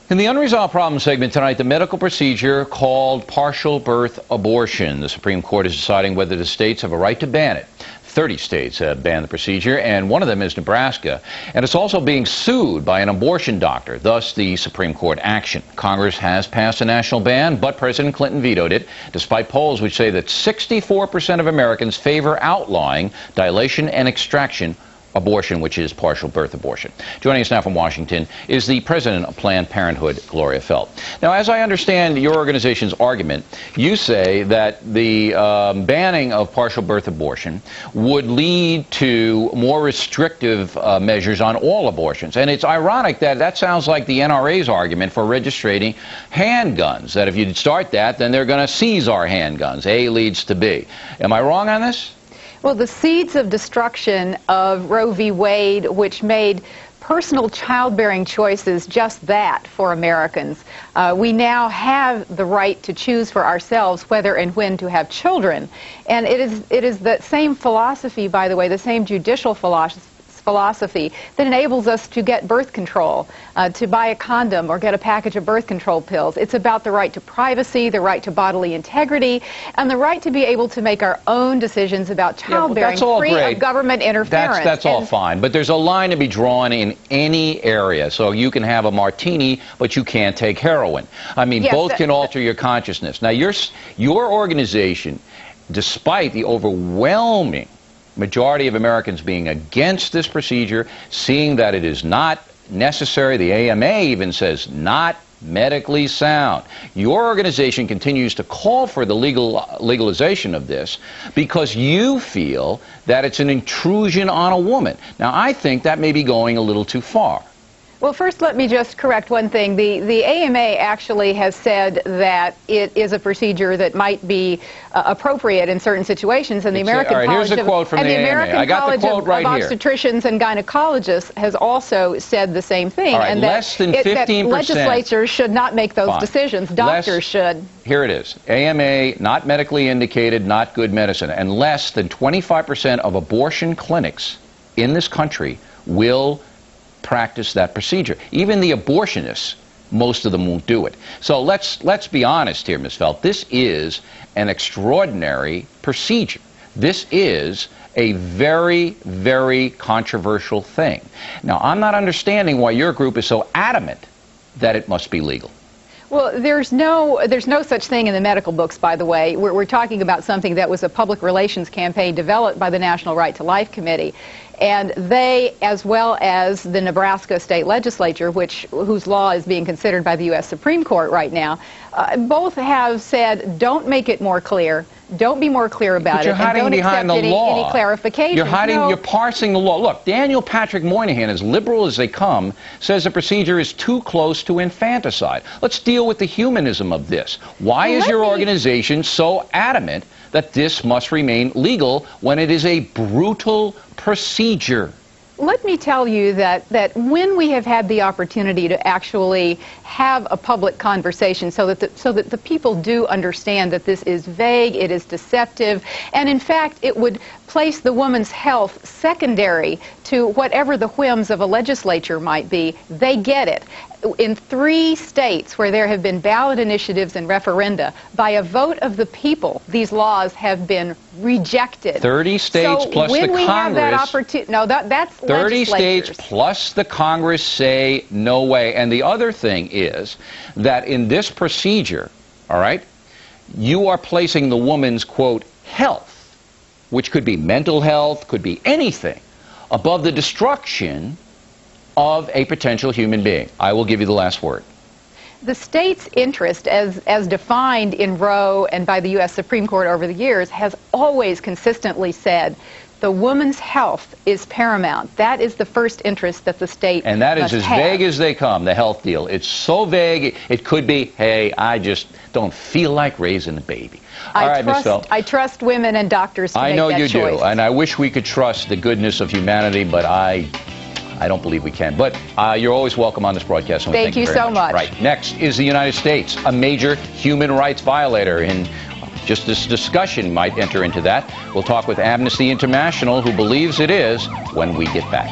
In the Unresolved Problem segment tonight, the medical procedure called partial birth abortion. The Supreme Court is deciding whether the states have a right to ban it. 30 states have banned the procedure, and one of them is Nebraska. And it's also being sued by an abortion doctor, thus the Supreme Court action. Congress has passed a national ban, but President Clinton vetoed it, despite polls which say that 64% of Americans favor outlawing dilation and extraction abortion, which is partial birth abortion. Joining us now from Washington is the president of Planned Parenthood, Gloria Feldt. Now, as I understand your organization's argument, you say that the banning of partial birth abortion would lead to more restrictive measures on all abortions. And it's ironic that that sounds like the NRA's argument for registering handguns, that if you start that, then they're going to seize our handguns. A leads to B. Am I wrong on this? Well, the seeds of destruction of Roe v. Wade, which made personal childbearing choices just that for Americans. We now have the right to choose for ourselves whether and when to have children. And it is that same philosophy, by the way, the same judicial philosophy that enables us to get birth control, to buy a condom or get a package of birth control pills. It's about the right to privacy, the right to bodily integrity, and the right to be able to make our own decisions about childbearing free of government interference. That's all fine, but there's a line to be drawn in any area. So you can have a martini, but you can't take heroin. I mean, yes, both can alter your consciousness. Now, your organization, despite the overwhelming majority of Americans being against this procedure, seeing that it is not necessary, the AMA even says not medically sound. Your organization continues to call for the legalization of this because you feel that it's an intrusion on a woman. Now, I think that may be going a little too far. Well, first, let me just correct one thing. The AMA actually has said that it is a procedure that might be appropriate in certain situations, and the American College of Obstetricians and Gynecologists has also said the same thing, and that legislatures should not make those decisions. Doctors should. Here it is. AMA, not medically indicated, not good medicine, and less than 25% of abortion clinics in this country will practice that procedure. Even the abortionists, most of them won't do it. So let's be honest here, Ms. Feldt. This is an extraordinary procedure. This is a very, very controversial thing. Now, I'm not understanding why your group is so adamant that it must be legal. Well, there's no such thing in the medical books, by the way. We're talking about something that was a public relations campaign developed by the National Right to Life Committee. And they, as well as the Nebraska state legislature, whose law is being considered by the U.S. Supreme Court right now, both have said, don't make it more clear. Don't be more clear about it. And don't accept any clarification. You're parsing the law. Look, Daniel Patrick Moynihan, as liberal as they come, says the procedure is too close to infanticide. Let's deal with the humanism of this. Why is your organization so adamant that this must remain legal when it is a brutal procedure? Let me tell you that when we have had the opportunity to actually have a public conversation so that the people do understand that this is vague, it is deceptive, and in fact it would place the woman's health secondary to whatever the whims of a legislature might be, they get it. In 3 states where there have been ballot initiatives and referenda, by a vote of the people, these laws have been rejected. 30 states plus the Congress. So when we have that opportunity, no, that's 30 states plus the Congress say no way. And the other thing is that in this procedure, all right, you are placing the woman's, quote, health, which could be mental health, could be anything, above the destruction of a potential human being. I will give you the last word. The state's interest, as defined in Roe and by the U.S. Supreme Court over the years, has always consistently said the woman's health is paramount. That is the first interest that the state And that is as vague as they come, the health deal. It's so vague, it could be, hey, I just don't feel like raising a baby. All right, Ms. Feldt. I trust women and doctors to make that choice. I know you do, and I wish we could trust the goodness of humanity, but I don't believe we can. But you're always welcome on this broadcast. And thank you so much. Right. Next is the United States, a major human rights violator. And just this discussion might enter into that. We'll talk with Amnesty International, who believes it is, when we get back.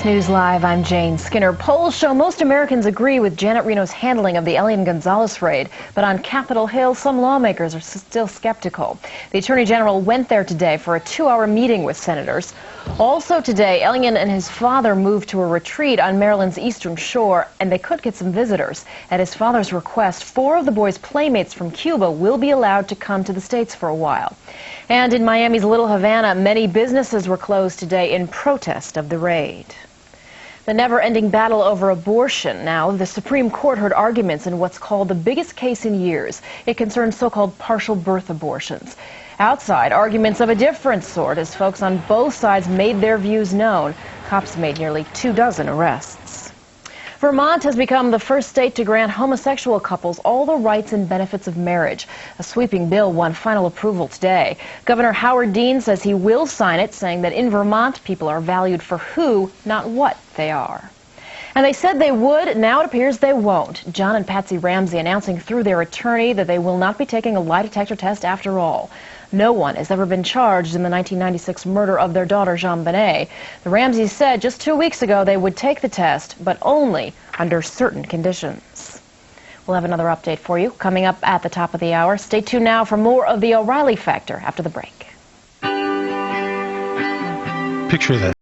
News Live, I'm Jane Skinner. Polls show most Americans agree with Janet Reno's handling of the Elian Gonzalez raid, but on Capitol Hill, some lawmakers are still skeptical. The Attorney General went there today for a 2-hour meeting with senators. Also today, Elian and his father moved to a retreat on Maryland's eastern shore, and they could get some visitors. At his father's request, 4 of the boys' playmates from Cuba will be allowed to come to the States for a while. And in Miami's Little Havana, many businesses were closed today in protest of the raid. The never-ending battle over abortion. Now, the Supreme Court heard arguments in what's called the biggest case in years. It concerns so-called partial birth abortions. Outside, arguments of a different sort as folks on both sides made their views known. Cops made nearly 24 arrests. Vermont has become the first state to grant homosexual couples all the rights and benefits of marriage. A sweeping bill won final approval today. Governor Howard Dean says he will sign it, saying that in Vermont, people are valued for who, not what they are. And they said they would, now it appears they won't. John and Patsy Ramsey announcing through their attorney that they will not be taking a lie detector test after all. No one has ever been charged in the 1996 murder of their daughter, JonBenet. The Ramseys said just 2 weeks ago they would take the test, but only under certain conditions. We'll have another update for you coming up at the top of the hour. Stay tuned now for more of the O'Reilly Factor after the break. Picture that.